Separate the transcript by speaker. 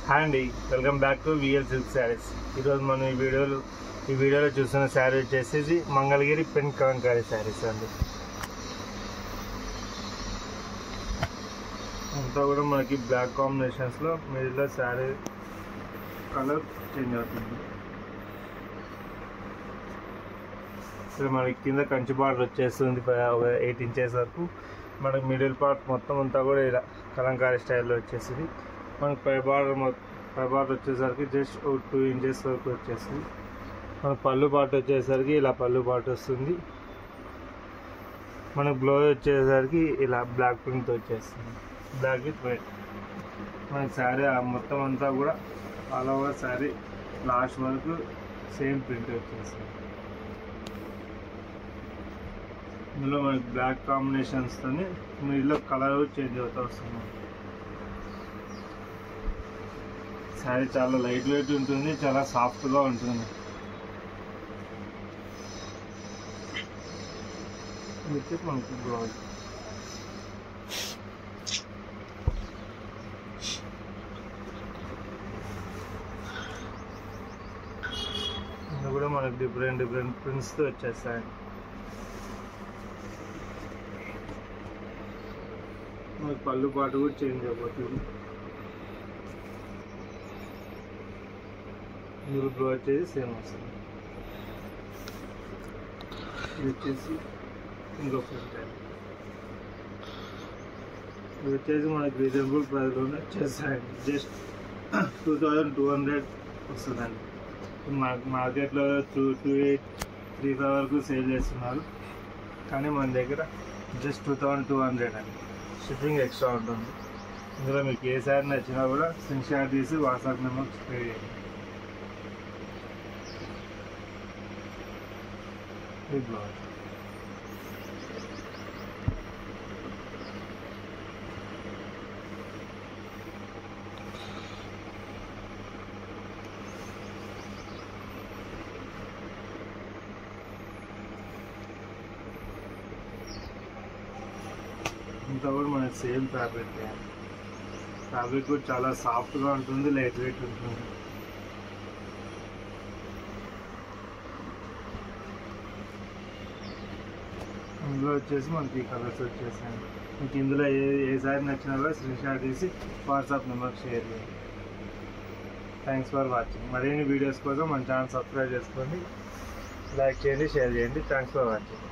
Speaker 1: Hi అండి, welcome back to VL silk saris. ఈరోజు మనం ఈ వీడియోలో చూస్తున్న శారీ వచ్చేసి మంగళగిరి పెన్ కలంకారీ శారీస్ అండి. అంతా కూడా మనకి బ్లాక్ కాంబినేషన్స్లో మిడిల్లో శారీ కలర్ చేంజ్ అవుతుంది. ఇక్కడ మనకి కింద కంచి బార్డర్ వచ్చేస్తుంది 8 ఇంచెస్ వరకు. మనకి మిడిల్ పార్ట్ మొత్తం అంతా కూడా ఇలా కలంకారీ స్టైల్లో వచ్చేసింది. మనకి పై బార్డర్ వచ్చేసరికి జస్ట్ 2 ఇంచెస్ వరకు వచ్చేస్తుంది. మన పళ్ళు పార్ట్ వచ్చేసరికి ఇలా పళ్ళు పార్ట్ వస్తుంది. మనకు బ్లౌజ్ వచ్చేసరికి ఇలా బ్లాక్ ప్రింట్ వచ్చేస్తుంది, బ్లాక్ విత్ వైట్. మనకి శారీ మొత్తం అంతా కూడా ఆల్ ఓవర్ శారీ లాస్ట్ వరకు సేమ్ ప్రింట్ వచ్చేస్తుంది. ఇందులో మనకి బ్లాక్ కాంబినేషన్స్తో మిడిల్లో కలర్ చేంజ్ అవుతూ వస్తుంది. శారీ చాలా లైట్ వెయిట్ ఉంటుంది, చాలా సాఫ్ట్గా ఉంటుంది. వచ్చేసి మనకి బ్లౌజ్ ఇది కూడా మనకి డిఫరెంట్ ప్రింట్స్తో వచ్చేస్తాయి. మనకి పళ్ళు పాటు కూడా చేంజ్ అయిపోతుంది. ఇందులో బ్లౌజ్ వచ్చేసి సేమ్ వస్తుంది. ఇది వచ్చేసి ఇంకో ప్రింట్. ఇది వచ్చేసి మనకి రీజనబుల్ ప్రైస్లోనే వచ్చేస్తాయండి. జస్ట్ 2200 వస్తుందండి. మార్కెట్లో 2,835 వరకు సేల్ చేస్తున్నారు, కానీ మన దగ్గర జస్ట్ 2200 అండి. షిప్పింగ్ ఎక్స్ట్రా ఉంటుంది. ఇందులో మీకు ఏ శారీ నచ్చినా కూడా స్క్రీన్ షాట్ తీసి వాట్సాప్ నెంబర్కి పే చేయండి. ఈ బ్లౌజ్ ఇంత కూడా మనకి సేమ్ ఫ్యాబ్రిక్ కూడా చాలా సాఫ్ట్గా ఉంటుంది, లైట్ వెయిట్ ఉంటుంది. ఇందులో వచ్చేసి మనకి కలర్స్ వచ్చేసాయి. మీకు ఇందులో ఏ శారీ నచ్చినా కూడా స్క్రీన్ షాట్ తీసి వాట్సాప్ నెంబర్కి షేర్ చేయండి. Thanks for watching. మరిన్ని వీడియోస్ కోసం మన ఛానల్ సబ్స్క్రైబ్ చేసుకోండి, లైక్ చేయండి, షేర్ చేయండి. Thanks for watching.